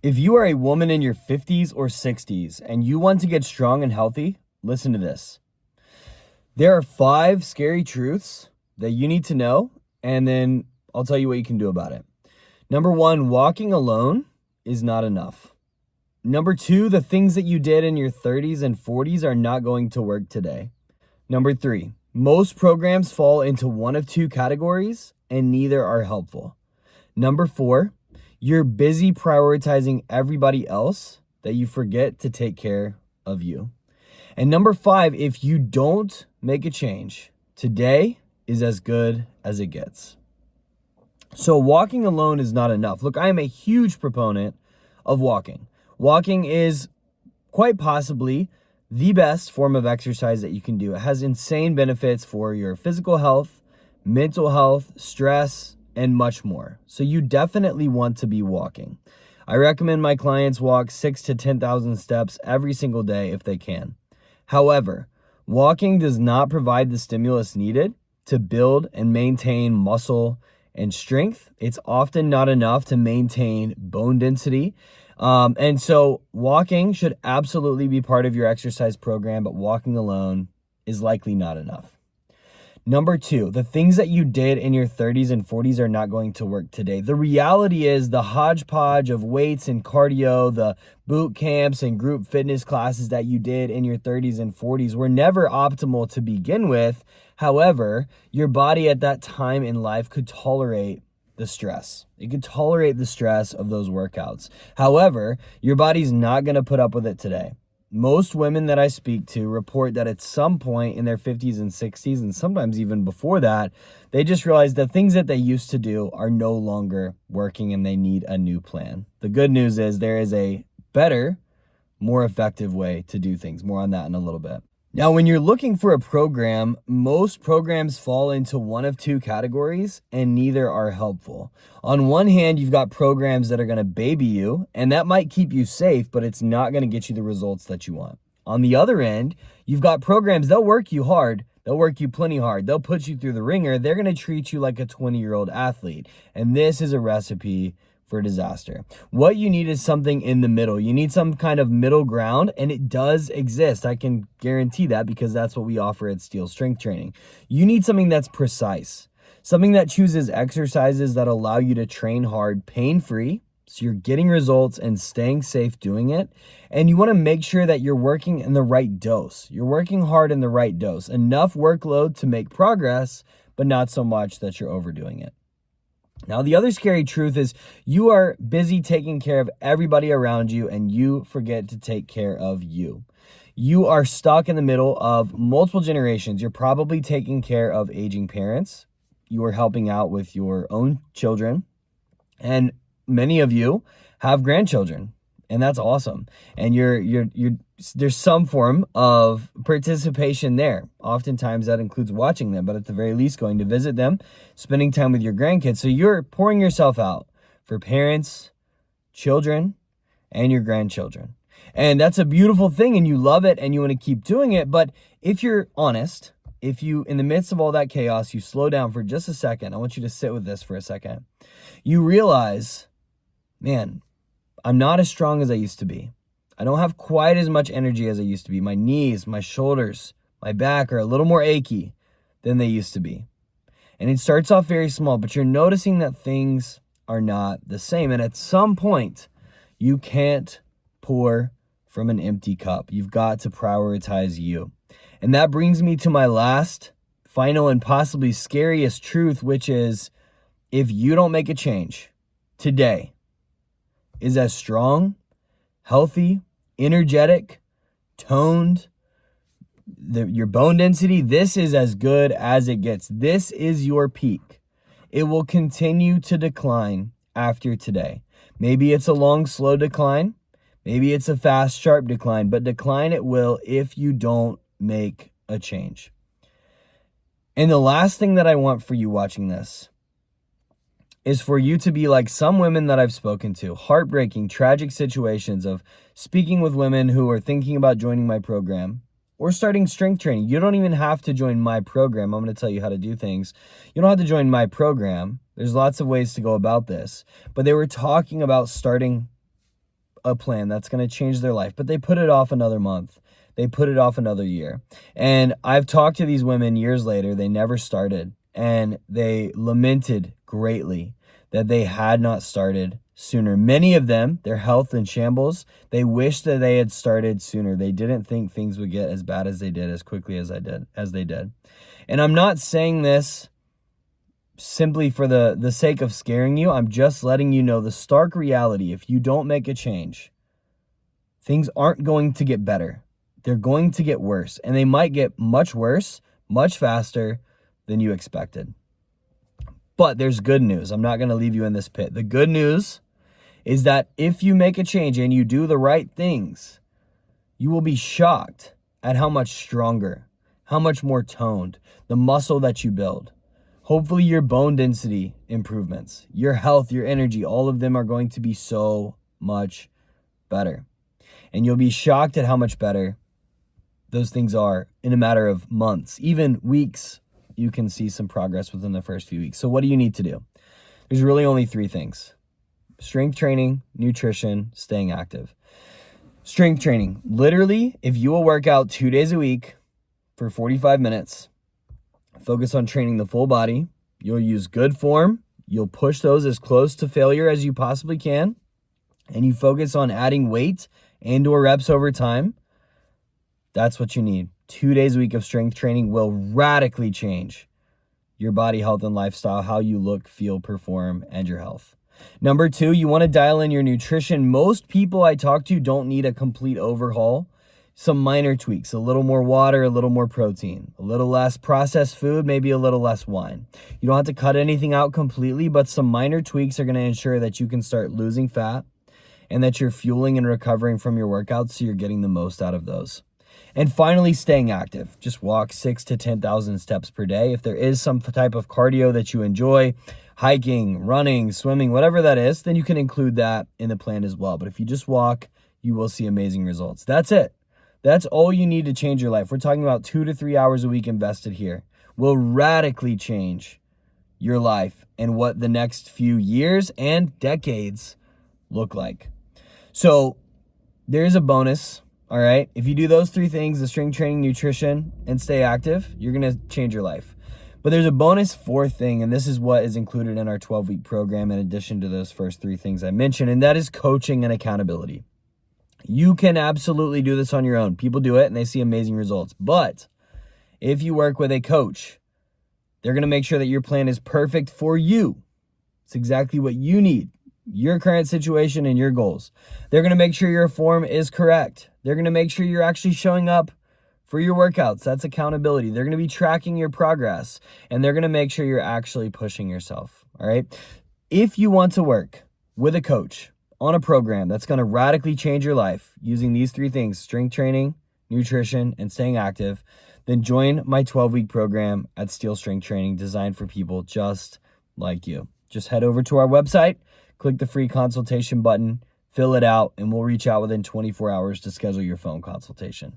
If you are a woman in your 50s or 60s and you want to get strong and healthy, listen to this. There are 5 scary truths that you need to know, and then I'll tell you what you can do about it. Number 1, walking alone is not enough. Number 2, the things that you did in your 30s and 40s are not going to work today. Number 3, most programs fall into one of 2 categories, and neither are helpful. Number 4, you're busy prioritizing everybody else that you forget to take care of you. And number 5, if you don't make a change, today is as good as it gets. So walking alone is not enough. Look, I am a huge proponent of walking. Walking is quite possibly the best form of exercise that you can do. It has insane benefits for your physical health, mental health, stress, and much more. So you definitely want to be walking. I recommend my clients walk 6,000 to 10,000 steps every single day if they can. However, walking does not provide the stimulus needed to build and maintain muscle and strength. It's often not enough to maintain bone density. And so walking should absolutely be part of your exercise program, but walking alone is likely not enough. Number 2, the things that you did in your 30s and 40s are not going to work today. The reality is the hodgepodge of weights and cardio, the boot camps and group fitness classes that you did in your 30s and 40s were never optimal to begin with. However, your body at that time in life could tolerate the stress. It could tolerate the stress of those workouts. However, your body's not going to put up with it today. Most women that I speak to report that at some point in their 50s and 60s, and sometimes even before that, they just realize that things that they used to do are no longer working and they need a new plan. The good news is there is a better, more effective way to do things. More on that in a little bit. Now, when you're looking for a program, most programs fall into one of 2 categories, and neither are helpful. On one hand, you've got programs that are going to baby you, and that might keep you safe, but it's not going to get you the results that you want. On the other end, you've got programs, they'll work you hard. They'll work you plenty hard. They'll put you through the ringer. They're going to treat you like a 20-year-old athlete. And this is a recipe for disaster. What you need is something in the middle. You need some kind of middle ground, and it does exist. I can guarantee that because that's what we offer at Steel Strength Training. You need something that's precise, something that chooses exercises that allow you to train hard, pain-free, so you're getting results and staying safe doing it. And you want to make sure that you're working in the right dose. You're working hard in the right dose. Enough workload to make progress, but not so much that you're overdoing it. Now, the other scary truth is you are busy taking care of everybody around you and you forget to take care of you. You are stuck in the middle of multiple generations. You're probably taking care of aging parents. You are helping out with your own children. And many of you have grandchildren, and that's awesome. And there's some form of participation there. Oftentimes that includes watching them, but at the very least going to visit them, spending time with your grandkids. So you're pouring yourself out for parents, children, and your grandchildren. And that's a beautiful thing, and you love it, and you want to keep doing it. But if you're honest, if you, in the midst of all that chaos, you slow down for just a second, I want you to sit with this for a second. You realize, man, I'm not as strong as I used to be. I don't have quite as much energy as I used to be. My knees, my shoulders, my back are a little more achy than they used to be. And it starts off very small, but you're noticing that things are not the same. And at some point, you can't pour from an empty cup. You've got to prioritize you. And that brings me to my last, final, and possibly scariest truth, which is if you don't make a change today, is as strong, healthy, energetic, toned, your bone density, this is as good as it gets. This is your peak. It will continue to decline after today. Maybe it's a long, slow decline. Maybe it's a fast, sharp decline, but decline it will if you don't make a change. And the last thing that I want for you watching this is for you to be like some women that I've spoken to, heartbreaking, tragic situations of speaking with women who are thinking about joining my program or starting strength training. You don't even have to join my program. I'm going to tell you how to do things. You don't have to join my program. There's lots of ways to go about this. But they were talking about starting a plan that's going to change their life, but they put it off another month. They put it off another year. And I've talked to these women years later. They never started, and they lamented greatly that they had not started sooner. Many of them, their health in shambles. They wish that they had started sooner. They didn't think things would get as bad as they did, as quickly as they did. And I'm not saying this simply for the sake of scaring you. I'm just letting you know the stark reality. If you don't make a change, things aren't going to get better. They're going to get worse, and they might get much worse, much faster than you expected. But there's good news. I'm not going to leave you in this pit. The good news is that if you make a change and you do the right things, you will be shocked at how much stronger, how much more toned, the muscle that you build. Hopefully your bone density improvements, your health, your energy, all of them are going to be so much better. And you'll be shocked at how much better those things are in a matter of months, even weeks. You can see some progress within the first few weeks. So what do you need to do? There's really only 3 things: strength training, nutrition, staying active. Strength training. Literally, if you will work out 2 days a week for 45 minutes, focus on training the full body, you'll use good form, you'll push those as close to failure as you possibly can, and you focus on adding weight and or reps over time, that's what you need. 2 days a week of strength training will radically change your body, health, and lifestyle, how you look, feel, perform, and your health. Number 2, you want to dial in your nutrition. Most people I talk to don't need a complete overhaul. Some minor tweaks, a little more water, a little more protein, a little less processed food, maybe a little less wine. You don't have to cut anything out completely, but some minor tweaks are going to ensure that you can start losing fat and that you're fueling and recovering from your workouts so you're getting the most out of those. And finally, staying active. Just walk 6,000 to 10,000 steps per day. If there is some type of cardio that you enjoy, hiking, running, swimming, whatever that is, then you can include that in the plan as well. But if you just walk, you will see amazing results. That's it. That's all you need to change your life. We're talking about 2 to 3 hours a week invested here will radically change your life and what the next few years and decades look like. So there's a bonus. All right. If you do those 3 things, the strength training, nutrition, and stay active, you're going to change your life. But there's a bonus 4th thing, and this is what is included in our 12-week program in addition to those first 3 things I mentioned, and that is coaching and accountability. You can absolutely do this on your own. People do it and they see amazing results. But if you work with a coach, they're going to make sure that your plan is perfect for you. It's exactly what you need, your current situation and your goals. They're going to make sure your form is correct. They're going to make sure you're actually showing up for your workouts. That's accountability. They're going to be tracking your progress, and they're going to make sure you're actually pushing yourself. All right. If you want to work with a coach on a program that's going to radically change your life using these 3 things, strength training, nutrition, and staying active, then join my 12-week program at Steel Strength Training, designed for people just like you. Just head over to our website, click the free consultation button, fill it out, and we'll reach out within 24 hours to schedule your phone consultation.